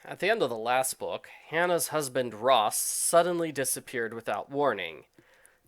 At the end of the last book, Hannah's husband Ross suddenly disappeared without warning.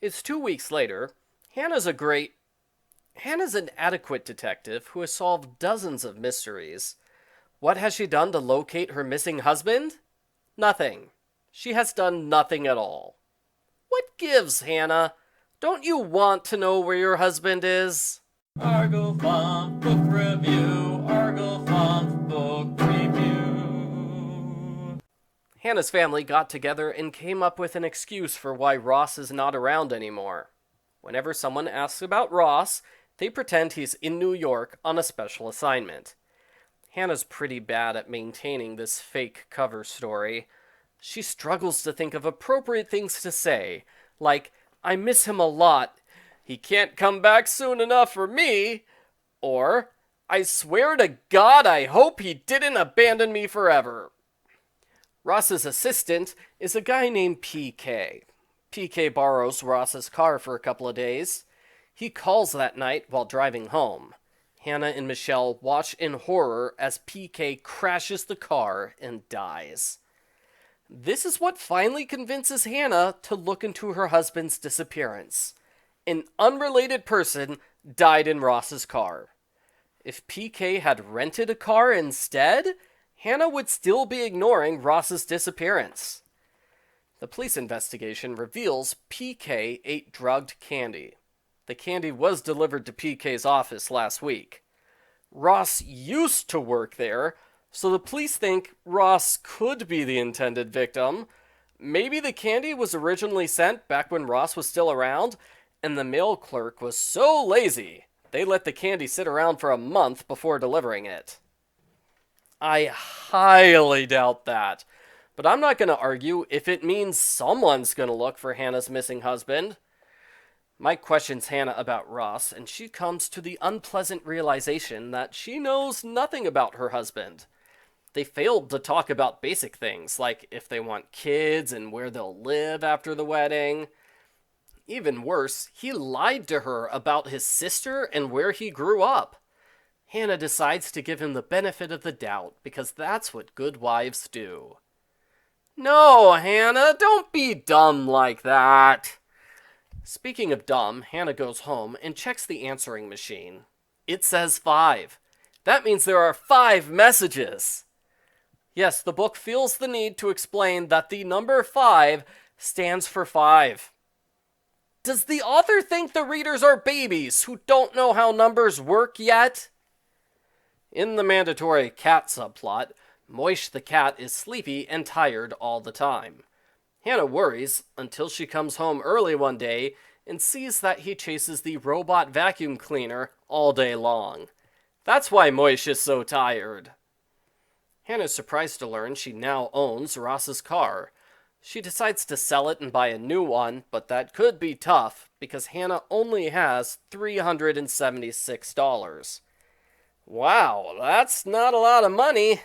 It's 2 weeks later. Hannah's an adequate detective who has solved dozens of mysteries. What has she done to locate her missing husband? Nothing. She has done nothing at all. What gives, Hannah? Don't you want to know where your husband is? Argo Font Book Review. Argo Font Book Review. Hannah's family got together and came up with an excuse for why Ross is not around anymore. Whenever someone asks about Ross, they pretend he's in New York on a special assignment. Hannah's pretty bad at maintaining this fake cover story. She struggles to think of appropriate things to say, like, "I miss him a lot. He can't come back soon enough for me." Or, "I swear to God I hope he didn't abandon me forever." Ross's assistant is a guy named PK. PK borrows Ross's car for a couple of days. He calls that night while driving home. Hannah and Michelle watch in horror as PK crashes the car and dies. This is what finally convinces Hannah to look into her husband's disappearance. An unrelated person died in Ross's car. If PK had rented a car instead, Hannah would still be ignoring Ross's disappearance. The police investigation reveals PK ate drugged candy. The candy was delivered to PK's office last week. Ross used to work there, so the police think Ross could be the intended victim. Maybe the candy was originally sent back when Ross was still around, and the mail clerk was so lazy they let the candy sit around for a month before delivering it. I highly doubt that, but I'm not going to argue if it means someone's going to look for Hannah's missing husband. Mike questions Hannah about Ross, and she comes to the unpleasant realization that she knows nothing about her husband. They failed to talk about basic things, like if they want kids and where they'll live after the wedding. Even worse, he lied to her about his sister and where he grew up. Hannah decides to give him the benefit of the doubt, because that's what good wives do. No, Hannah, don't be dumb like that. Speaking of dumb, Hannah goes home and checks the answering machine. It says 5. That means there are 5 messages. Yes, the book feels the need to explain that the number 5 stands for 5. Does the author think the readers are babies who don't know how numbers work yet? In the mandatory cat subplot, Moish the cat is sleepy and tired all the time. Hannah worries until she comes home early one day and sees that he chases the robot vacuum cleaner all day long. That's why Moish is so tired. Hannah's surprised to learn she now owns Ross's car. She decides to sell it and buy a new one, but that could be tough because Hannah only has $376. Wow, that's not a lot of money.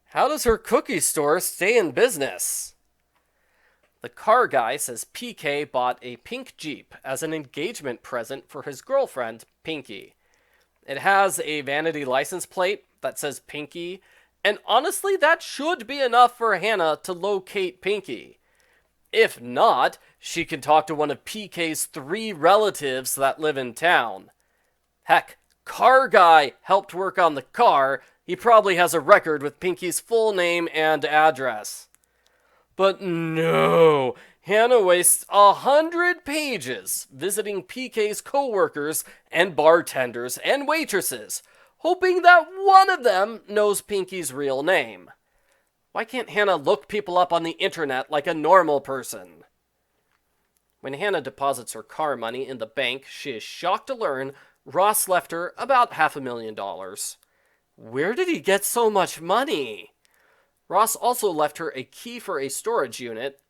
How does her cookie store stay in business? The car guy says PK bought a pink Jeep as an engagement present for his girlfriend, Pinky. It has a vanity license plate that says Pinky, and honestly, that should be enough for Hannah to locate Pinky. If not, she can talk to one of PK's 3 relatives that live in town. Heck, car guy helped work on the car. He probably has a record with Pinky's full name and address. But no, Hannah wastes 100 pages visiting PK's co-workers and bartenders and waitresses, hoping that one of them knows Pinky's real name. Why can't Hannah look people up on the internet like a normal person? When Hannah deposits her car money in the bank, she is shocked to learn Ross left her about $500,000. Where did he get so much money? Ross also left her a key for a storage unit.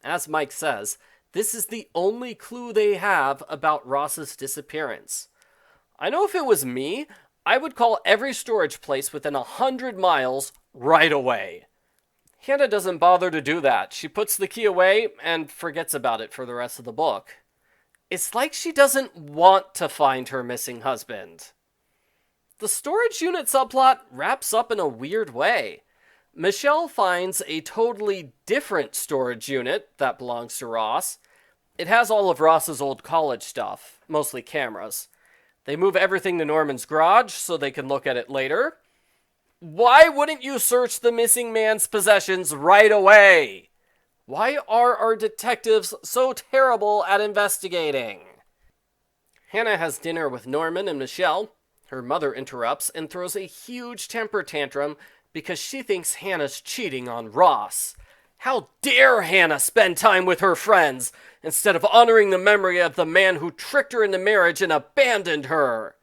As Mike says, this is the only clue they have about Ross's disappearance. I know if it was me, I would call every storage place within 100 miles right away. Hannah doesn't bother to do that. She puts the key away and forgets about it for the rest of the book. It's like she doesn't want to find her missing husband. The storage unit subplot wraps up in a weird way. Michelle finds a totally different storage unit that belongs to Ross. It has all of Ross's old college stuff, mostly cameras. They move everything to Norman's garage so they can look at it later. Why wouldn't you search the missing man's possessions right away? Why are our detectives so terrible at investigating? Hannah has dinner with Norman and Michelle. Her mother interrupts and throws a huge temper tantrum because she thinks Hannah's cheating on Ross. How dare Hannah spend time with her friends instead of honoring the memory of the man who tricked her into marriage and abandoned her?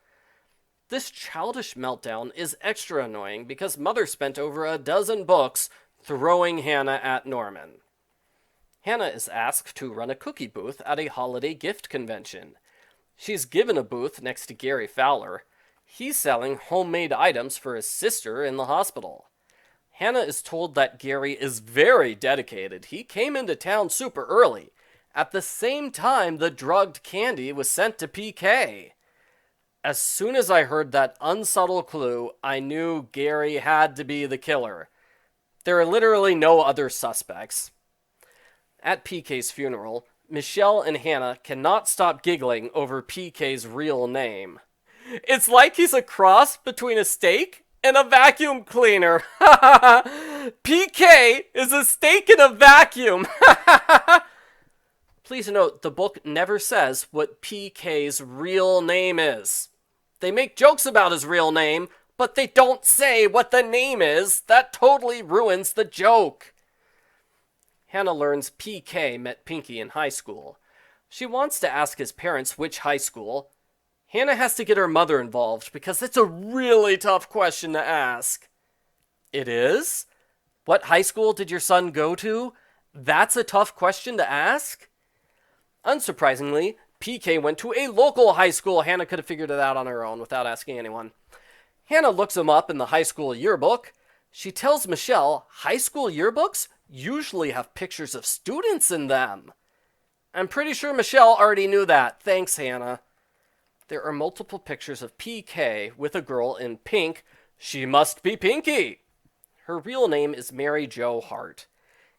This childish meltdown is extra annoying because Mother spent over a dozen books throwing Hannah at Norman. Hannah is asked to run a cookie booth at a holiday gift convention. She's given a booth next to Gary Fowler. He's selling homemade items for his sister in the hospital. Hannah is told that Gary is very dedicated. He came into town super early. At the same time, the drugged candy was sent to PK. As soon as I heard that unsubtle clue, I knew Gary had to be the killer. There are literally no other suspects. At PK's funeral, Michelle and Hannah cannot stop giggling over PK's real name. It's like he's a cross between a steak and a vacuum cleaner. PK is a steak in a vacuum. Please note, the book never says what PK's real name is. They make jokes about his real name, but they don't say what the name is. That totally ruins the joke. Hannah learns PK met Pinky in high school. She wants to ask his parents which high school. Hannah has to get her mother involved because it's a really tough question to ask. It is? What high school did your son go to? That's a tough question to ask? Unsurprisingly, PK went to a local high school. Hannah could have figured it out on her own without asking anyone. Hannah looks him up in the high school yearbook. She tells Michelle high school yearbooks usually have pictures of students in them. I'm pretty sure Michelle already knew that. Thanks, Hannah. There are multiple pictures of PK with a girl in pink. She must be Pinky. Her real name is Mary Jo Hart.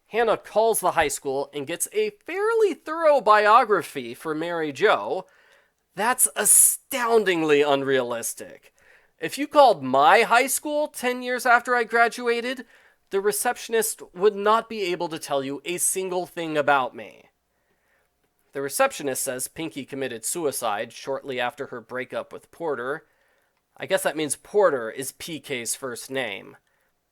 Hannah calls the high school and gets a fairly thorough biography for Mary Jo. That's astoundingly unrealistic. If you called my high school 10 years after I graduated, the receptionist would not be able to tell you a single thing about me. The receptionist says Pinky committed suicide shortly after her breakup with Porter. I guess that means Porter is PK's first name.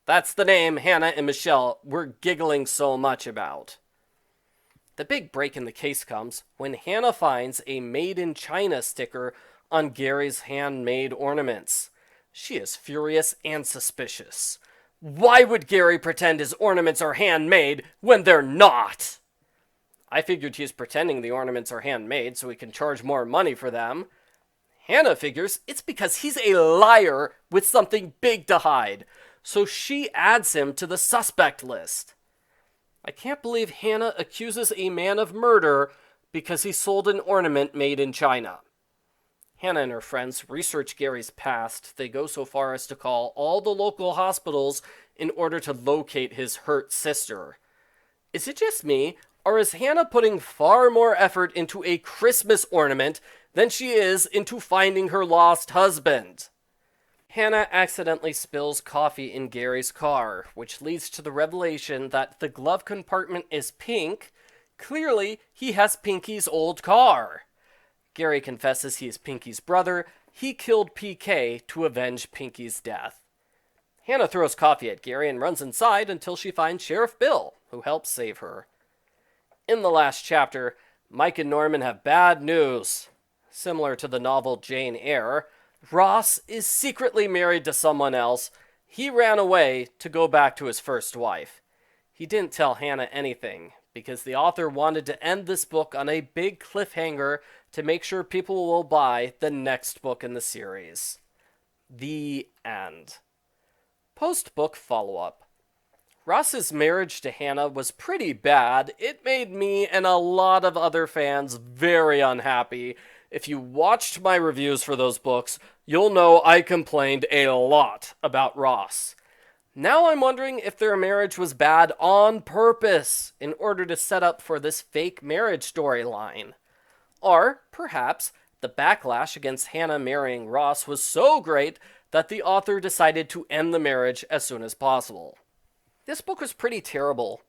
That's the name Hannah and Michelle were giggling so much about. The big break in the case comes when Hannah finds a Made in China sticker on Gary's handmade ornaments. She is furious and suspicious. Why would Gary pretend his ornaments are handmade when they're not? I figured he's pretending the ornaments are handmade so he can charge more money for them. Hannah figures it's because he's a liar with something big to hide, so she adds him to the suspect list. I can't believe Hannah accuses a man of murder because he sold an ornament made in China. Hannah and her friends research Gary's past. They go so far as to call all the local hospitals in order to locate his hurt sister. Is it just me, or is Hannah putting far more effort into a Christmas ornament than she is into finding her lost husband? Hannah accidentally spills coffee in Gary's car, which leads to the revelation that the glove compartment is pink. Clearly, he has Pinky's old car. Gary confesses he is Pinky's brother. He killed PK to avenge Pinky's death. Hannah throws coffee at Gary and runs inside until she finds Sheriff Bill, who helps save her. In the last chapter, Mike and Norman have bad news. Similar to the novel Jane Eyre, Ross is secretly married to someone else. He ran away to go back to his first wife. He didn't tell Hannah anything, because the author wanted to end this book on a big cliffhanger to make sure people will buy the next book in the series. The end. Post-book follow-up. Ross's marriage to Hannah was pretty bad. It made me and a lot of other fans very unhappy. If you watched my reviews for those books, you'll know I complained a lot about Ross. Now I'm wondering if their marriage was bad on purpose in order to set up for this fake marriage storyline. Or, perhaps, the backlash against Hannah marrying Ross was so great that the author decided to end the marriage as soon as possible. This book was pretty terrible.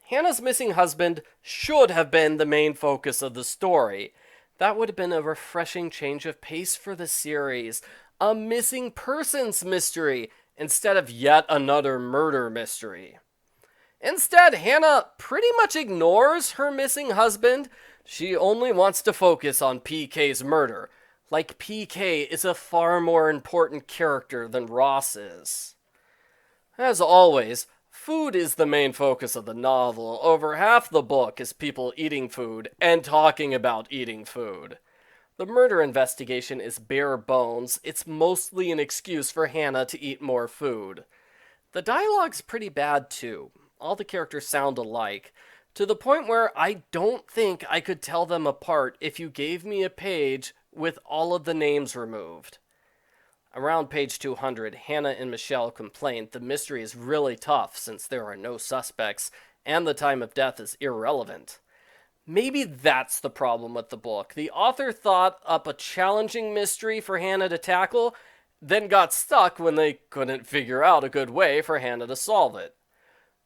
Hannah's missing husband should have been the main focus of the story. That would have been a refreshing change of pace for the series. A missing persons mystery instead of yet another murder mystery. Instead, Hannah pretty much ignores her missing husband. She only wants to focus on PK's murder. Like PK is a far more important character than Ross is. As always, food is the main focus of the novel. Over half the book is people eating food and talking about eating food. The murder investigation is bare bones. It's mostly an excuse for Hannah to eat more food. The dialogue's pretty bad too. All the characters sound alike, to the point where I don't think I could tell them apart if you gave me a page with all of the names removed. Around page 200, Hannah and Michelle complained the mystery is really tough since there are no suspects and the time of death is irrelevant. Maybe that's the problem with the book. The author thought up a challenging mystery for Hannah to tackle, then got stuck when they couldn't figure out a good way for Hannah to solve it.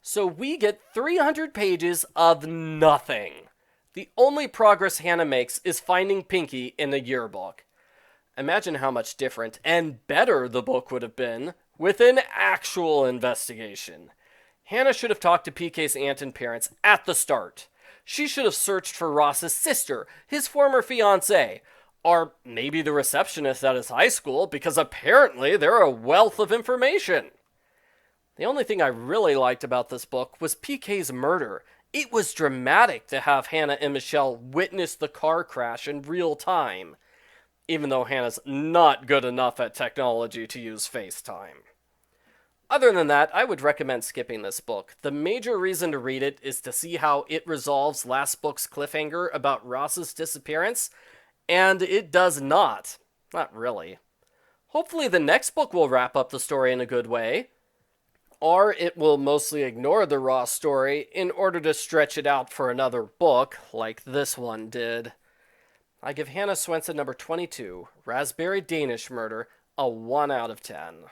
So we get 300 pages of nothing. The only progress Hannah makes is finding Pinky in the yearbook. Imagine how much different and better the book would have been with an actual investigation. Hannah should have talked to PK's aunt and parents at the start. She should have searched for Ross's sister, his former fiancée, or maybe the receptionist at his high school, because apparently they're a wealth of information. The only thing I really liked about this book was PK's murder. It was dramatic to have Hannah and Michelle witness the car crash in real time, even though Hannah's not good enough at technology to use FaceTime. Other than that, I would recommend skipping this book. The major reason to read it is to see how it resolves last book's cliffhanger about Ross's disappearance, and it does not. Not really. Hopefully the next book will wrap up the story in a good way, or it will mostly ignore the Ross story in order to stretch it out for another book, like this one did. I give Hannah Swensen number 22, Raspberry Danish Murder, a 1 out of 10.